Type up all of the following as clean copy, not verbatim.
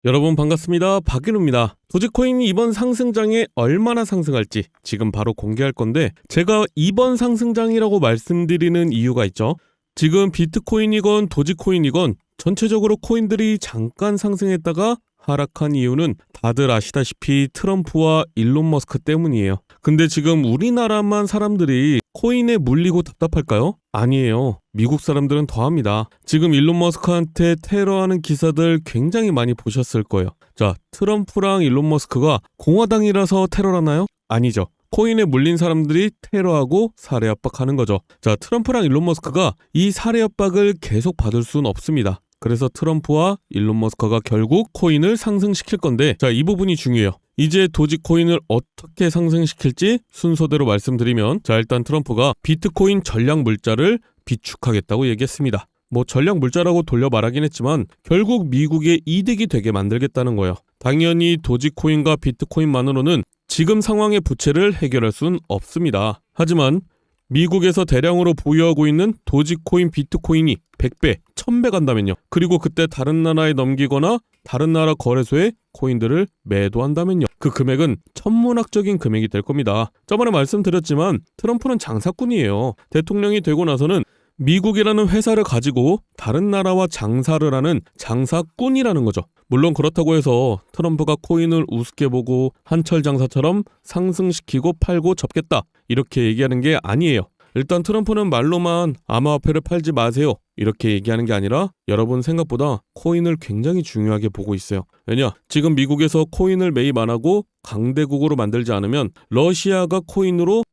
여러분 반갑습니다. 박일우입니다. 도지코인이 이번 상승장에 얼마나 상승할지 지금 바로 공개할 건데, 제가 이번 상승장이라고 말씀드리는 이유가 있죠. 지금 비트코인이건 도지코인이건 전체적으로 코인들이 잠깐 상승했다가 하락한 이유는 다들 아시다시피 트럼프와 일론 머스크 때문이에요. 근데 지금 우리나라만 사람들이 코인에 물리고 답답할까요? 아니에요. 미국 사람들은 더합니다. 지금 일론 머스크한테 테러하는 기사들 굉장히 많이 보셨을 거예요. 자, 트럼프랑 일론 머스크가 공화당이라서 테러하나요? 아니죠. 코인에 물린 사람들이 테러하고 살해 압박하는 거죠. 자, 트럼프랑 일론 머스크가 이 살해 압박을 계속 받을 수는 없습니다. 그래서 트럼프와 일론 머스크가 결국 코인을 상승시킬 건데, 자, 이 부분이 중요해요. 이제 도지코인을 어떻게 상승시킬지 순서대로 말씀드리면, 자, 일단 트럼프가 비트코인 전략 물자를 비축하겠다고 얘기했습니다. 뭐 전략 물자라고 돌려 말하긴 했지만 결국 미국의 이득이 되게 만들겠다는 거예요. 당연히 도지코인과 비트코인만으로는 지금 상황의 부채를 해결할 수는 없습니다. 하지만 미국에서 대량으로 보유하고 있는 도지코인, 비트코인이 100배, 1000배 간다면요. 그리고 그때 다른 나라에 넘기거나 다른 나라 거래소에 코인들을 매도한다면요. 그 금액은 천문학적인 금액이 될 겁니다. 저번에 말씀드렸지만 트럼프는 장사꾼이에요. 대통령이 되고 나서는 미국이라는 회사를 가지고 다른 나라와 장사를 하는 장사꾼이라는 거죠. 물론 그렇다고 해서 트럼프가 코인을 우습게 보고 한철 장사처럼 상승시키고 팔고 접겠다 이렇게 얘기하는 게 아니에요. 일단 트럼프는 말로만 암호화폐를 팔지 마세요 이렇게 얘기하는 게 아니라 여러분 생각보다 코인을 굉장히 중요하게 보고 있어요. 왜냐? 지금 미국에서 코인을 매입 안 하고 강대국으로 만들지 않으면 러시아가 코인으로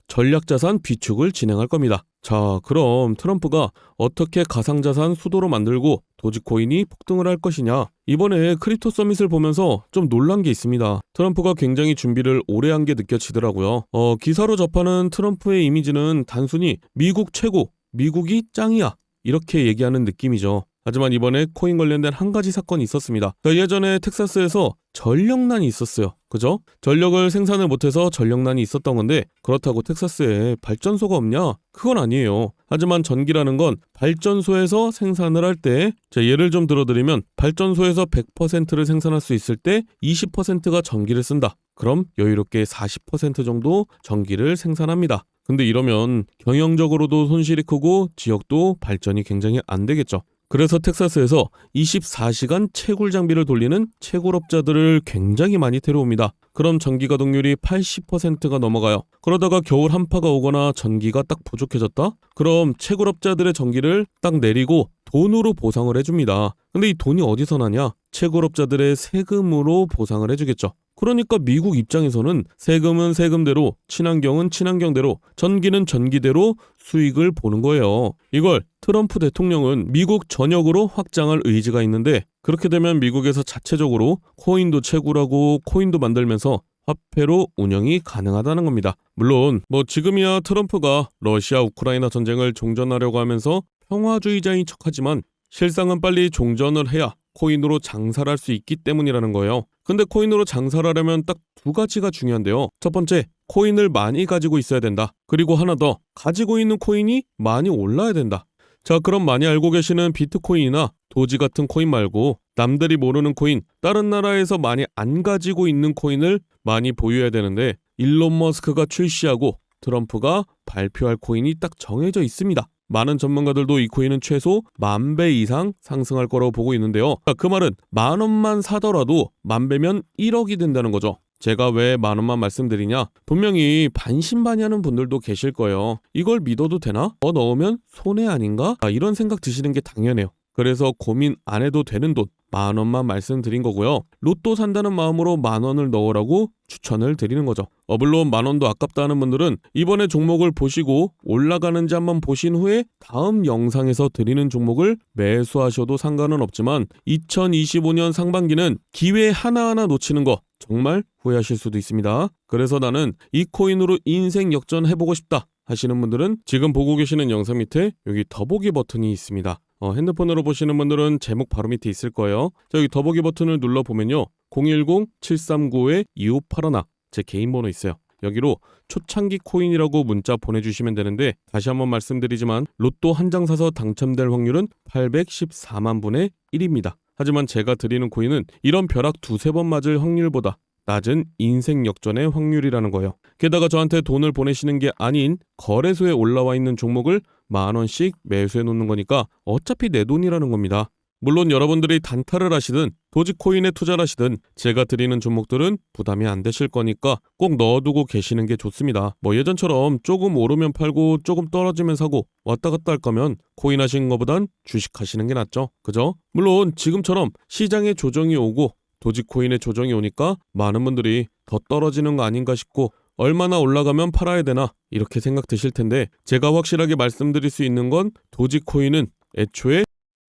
전략자산 비축을 진행할 겁니다. 자, 그럼 트럼프가 어떻게 가상자산 수도로 만들고 도지코인이 폭등을 할 것이냐? 이번에 크립토 서밋을 보면서 좀 놀란 게 있습니다. 트럼프가 굉장히 준비를 오래 한 게 느껴지더라고요. 기사로 접하는 트럼프의 이미지는 단순히 미국 최고, 미국이 짱이야 이렇게 얘기하는 느낌이죠. 하지만 이번에 코인 관련된 한 가지 사건이 있었습니다. 예전에 텍사스에서 전력난이 있었어요. 그죠? 전력을 생산을 못해서 전력난이 있었던 건데, 그렇다고 텍사스에 발전소가 없냐? 그건 아니에요. 하지만 전기라는 건 발전소에서 생산을 할 때, 예를 좀 들어드리면 발전소에서 100%를 생산할 수 있을 때 20%가 전기를 쓴다. 그럼 여유롭게 40% 정도 전기를 생산합니다. 근데 이러면 경영적으로도 손실이 크고 지역도 발전이 굉장히 안 되겠죠. 그래서 텍사스에서 24시간 채굴 장비를 돌리는 채굴업자들을 굉장히 많이 데려옵니다. 그럼 전기 가동률이 80%가 넘어가요. 그러다가 겨울 한파가 오거나 전기가 딱 부족해졌다? 그럼 채굴업자들의 전기를 딱 내리고 돈으로 보상을 해줍니다. 근데 이 돈이 어디서 나냐? 채굴업자들의 세금으로 보상을 해주겠죠. 그러니까 미국 입장에서는 세금은 세금대로, 친환경은 친환경대로, 전기는 전기대로 수익을 보는 거예요. 이걸 트럼프 대통령은 미국 전역으로 확장할 의지가 있는데, 그렇게 되면 미국에서 자체적으로 코인도 채굴하고 코인도 만들면서 화폐로 운영이 가능하다는 겁니다. 물론 지금이야 트럼프가 러시아 우크라이나 전쟁을 종전하려고 하면서 평화주의자인 척하지만 실상은 빨리 종전을 해야 코인으로 장사를 할 수 있기 때문이라는 거예요. 근데 코인으로 장사를 하려면 딱 두 가지가 중요한데요. 첫 번째, 코인을 많이 가지고 있어야 된다. 그리고 하나 더, 가지고 있는 코인이 많이 올라야 된다. 자, 그럼 많이 알고 계시는 비트코인이나 도지 같은 코인 말고 남들이 모르는 코인, 다른 나라에서 많이 안 가지고 있는 코인을 많이 보유해야 되는데, 일론 머스크가 출시하고 트럼프가 발표할 코인이 딱 정해져 있습니다. 많은 전문가들도 이 코인은 최소 10,000배 이상 상승할 거라고 보고 있는데요. 그 말은 10,000원만 사더라도 10,000배면 1억이 된다는 거죠. 제가 왜 10,000원만 말씀드리냐? 분명히 반신반의하는 분들도 계실 거예요. 이걸 믿어도 되나? 더 넣으면 손해 아닌가? 이런 생각 드시는 게 당연해요. 그래서 고민 안 해도 되는 돈 10,000원만 말씀드린 거고요. 로또 산다는 마음으로 10,000원을 넣으라고 추천을 드리는 거죠. 물론 10,000원도 아깝다는 분들은 이번에 종목을 보시고 올라가는지 한번 보신 후에 다음 영상에서 드리는 종목을 매수하셔도 상관은 없지만 2025년 상반기는 기회 하나하나 놓치는 거 정말 후회하실 수도 있습니다. 그래서 나는 이 코인으로 인생 역전해보고 싶다 하시는 분들은 지금 보고 계시는 영상 밑에 여기 더보기 버튼이 있습니다. 핸드폰으로 보시는 분들은 제목 바로 밑에 있을 거예요. 여기 더보기 버튼을 눌러보면요. 010-7395-2581 제 개인 번호 있어요. 여기로 초창기 코인이라고 문자 보내주시면 되는데, 다시 한번 말씀드리지만 로또 한 장 사서 당첨될 확률은 814만 분의 1입니다. 하지만 제가 드리는 코인은 이런 벼락 두세 번 맞을 확률보다 낮은 인생 역전의 확률이라는 거예요. 게다가 저한테 돈을 보내시는 게 아닌 거래소에 올라와 있는 종목을 10,000원씩 매수해 놓는 거니까 어차피 내 돈이라는 겁니다. 물론 여러분들이 단타를 하시든 도지코인에 투자를 하시든 제가 드리는 종목들은 부담이 안 되실 거니까 꼭 넣어두고 계시는 게 좋습니다. 뭐 예전처럼 조금 오르면 팔고 조금 떨어지면 사고 왔다 갔다 할 거면 코인 하시는 것보단 주식 하시는 게 낫죠. 그죠? 물론 지금처럼 시장에 조정이 오고 도지코인에 조정이 오니까 많은 분들이 더 떨어지는 거 아닌가 싶고 얼마나 올라가면 팔아야 되나 이렇게 생각 드실 텐데 제가 확실하게 말씀드릴 수 있는 건 도지코인은 애초에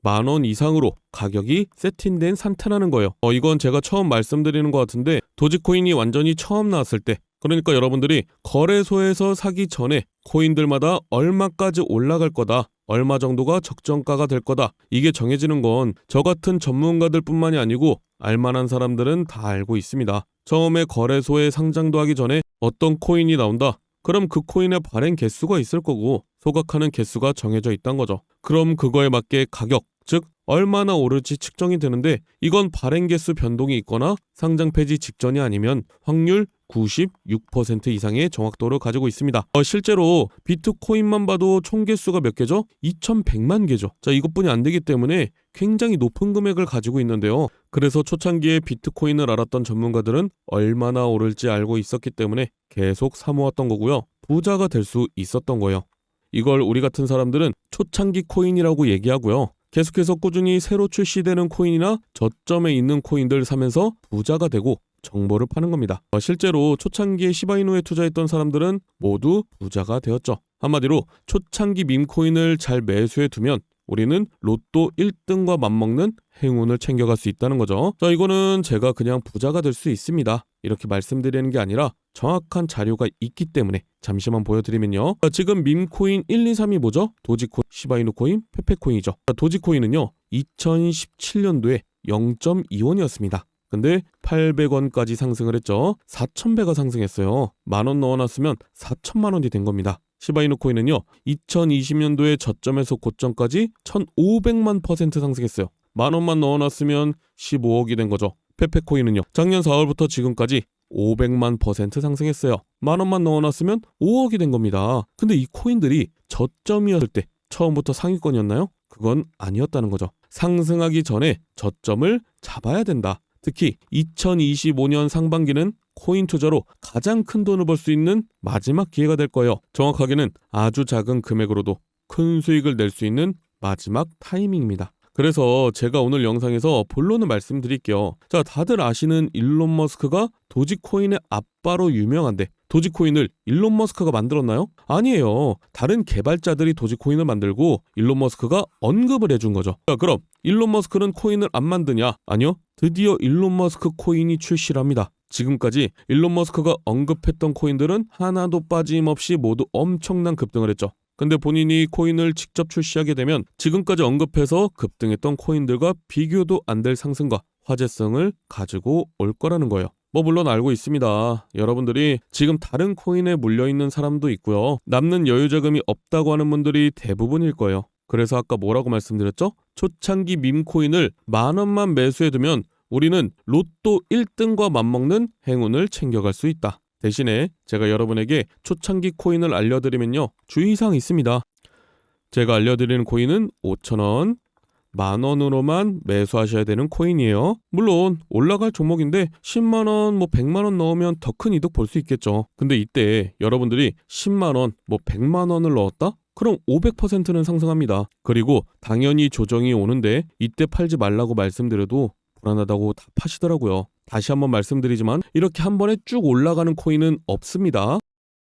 10,000원 이상으로 가격이 세팅된 상태라는 거예요. 이건 제가 처음 말씀드리는 것 같은데 도지코인이 완전히 처음 나왔을 때 그러니까 여러분들이 거래소에서 사기 전에 코인들마다 얼마까지 올라갈 거다 얼마 정도가 적정가가 될 거다 이게 정해지는 건 저 같은 전문가들 뿐만이 아니고 알만한 사람들은 다 알고 있습니다. 처음에 거래소에 상장도 하기 전에 어떤 코인이 나온다 그럼 그 코인의 발행 개수가 있을 거고 소각하는 개수가 정해져 있단 거죠. 그럼 그거에 맞게 가격, 즉 얼마나 오를지 측정이 되는데 이건 발행 개수 변동이 있거나 상장 폐지 직전이 아니면 확률 96% 이상의 정확도를 가지고 있습니다. 실제로 비트코인만 봐도 총 개수가 몇 개죠? 2,100만 개죠. 자, 이것뿐이 안 되기 때문에 굉장히 높은 금액을 가지고 있는데요. 그래서 초창기에 비트코인을 알았던 전문가들은 얼마나 오를지 알고 있었기 때문에 계속 사모았던 거고요. 부자가 될 수 있었던 거예요. 이걸 우리 같은 사람들은 초창기 코인이라고 얘기하고요. 계속해서 꾸준히 새로 출시되는 코인이나 저점에 있는 코인들 사면서 부자가 되고 정보를 파는 겁니다. 실제로 초창기에 시바이누에 투자했던 사람들은 모두 부자가 되었죠. 한마디로 초창기 밈코인을 잘 매수해 두면 우리는 로또 1등과 맞먹는 행운을 챙겨갈 수 있다는 거죠. 자, 이거는 제가 그냥 부자가 될 수 있습니다. 이렇게 말씀드리는 게 아니라 정확한 자료가 있기 때문에 잠시만 보여드리면요. 지금 밈코인 1, 2, 3이 뭐죠? 도지코인, 시바이누 코인, 페페코인이죠. 도지코인은요. 2017년도에 0.2원이었습니다. 근데 800원까지 상승을 했죠. 4,000배가 상승했어요. 10,000원 넣어놨으면 4천만 원이 된 겁니다. 시바이누 코인은요. 2020년도에 저점에서 고점까지 1,500만% 상승했어요. 10,000원만 넣어놨으면 15억이 된 거죠. 페페코인은요. 작년 4월부터 지금까지 500만% 상승했어요. 10,000원만 넣어놨으면 5억이 된 겁니다. 근데 이 코인들이 저점이었을 때 처음부터 상위권이었나요? 그건 아니었다는 거죠. 상승하기 전에 저점을 잡아야 된다. 특히 2025년 상반기는 코인 투자로 가장 큰 돈을 벌 수 있는 마지막 기회가 될 거예요. 정확하게는 아주 작은 금액으로도 큰 수익을 낼 수 있는 마지막 타이밍입니다. 그래서 제가 오늘 영상에서 본론을 말씀드릴게요. 자, 다들 아시는 일론 머스크가 도지코인의 아빠로 유명한데 도지코인을 일론 머스크가 만들었나요? 아니에요. 다른 개발자들이 도지코인을 만들고 일론 머스크가 언급을 해준 거죠. 자, 그럼 일론 머스크는 코인을 안 만드냐? 아니요. 드디어 일론 머스크 코인이 출시를 합니다. 지금까지 일론 머스크가 언급했던 코인들은 하나도 빠짐없이 모두 엄청난 급등을 했죠. 근데 본인이 코인을 직접 출시하게 되면 지금까지 언급해서 급등했던 코인들과 비교도 안 될 상승과 화제성을 가지고 올 거라는 거예요. 물론 알고 있습니다. 여러분들이 지금 다른 코인에 물려있는 사람도 있고요. 남는 여유 자금이 없다고 하는 분들이 대부분일 거예요. 그래서 아까 뭐라고 말씀드렸죠? 초창기 밈코인을 10,000원만 매수해두면 우리는 로또 1등과 맞먹는 행운을 챙겨갈 수 있다. 대신에 제가 여러분에게 초창기 코인을 알려드리면요. 주의사항이 있습니다. 제가 알려드리는 코인은 5,000원, 10,000원으로만 매수하셔야 되는 코인이에요. 물론 올라갈 종목인데 10만원, 100만원 넣으면 더 큰 이득 볼 수 있겠죠. 근데 이때 여러분들이 10만원, 100만원을 넣었다? 그럼 500%는 상승합니다. 그리고 당연히 조정이 오는데 이때 팔지 말라고 말씀드려도 불안하다고 다 파시더라고요. 다시 한번 말씀드리지만 이렇게 한 번에 쭉 올라가는 코인은 없습니다.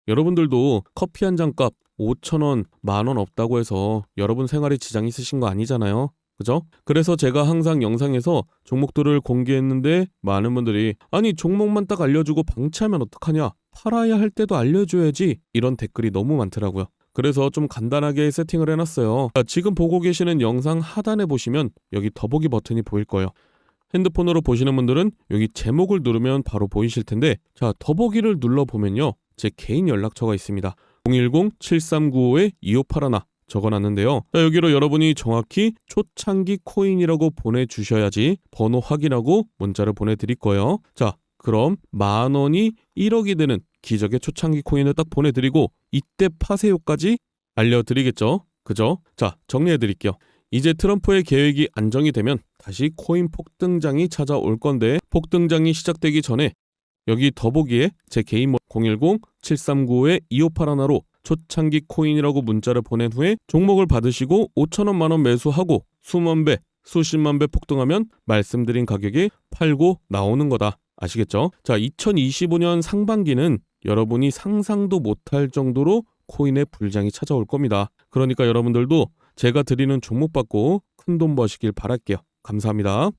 여러분들도 커피 한 잔 값 5,000원, 10,000원 없다고 해서 여러분 생활에 지장 있으신 거 아니잖아요. 그죠? 그래서 제가 항상 영상에서 종목들을 공개했는데 많은 분들이 아니 종목만 딱 알려주고 방치하면 어떡하냐? 팔아야 할 때도 알려줘야지 이런 댓글이 너무 많더라고요. 그래서 좀 간단하게 세팅을 해놨어요. 지금 보고 계시는 영상 하단에 보시면 여기 더보기 버튼이 보일 거예요. 핸드폰으로 보시는 분들은 여기 제목을 누르면 바로 보이실 텐데 자 더보기를 눌러보면요. 제 개인 연락처가 있습니다. 010-7395-2581 적어놨는데요. 자, 여기로 여러분이 정확히 초창기 코인이라고 보내주셔야지 번호 확인하고 문자를 보내드릴 거예요. 자, 그럼 10,000원이 1억이 되는 기적의 초창기 코인을 딱 보내드리고 이때 파세요까지 알려드리겠죠. 그죠? 자, 정리해드릴게요. 이제 트럼프의 계획이 안정이 되면 다시 코인 폭등장이 찾아올 건데 폭등장이 시작되기 전에 여기 더보기에 제 개인 010-739-2581로 초창기 코인이라고 문자를 보낸 후에 종목을 받으시고 5,000원 만원 매수하고 수만 배, 수십만 배 폭등하면 말씀드린 가격에 팔고 나오는 거다. 아시겠죠? 자, 2025년 상반기는 여러분이 상상도 못할 정도로 코인의 불장이 찾아올 겁니다. 그러니까 여러분들도 제가 드리는 종목 받고 큰돈 버시길 바랄게요. 감사합니다.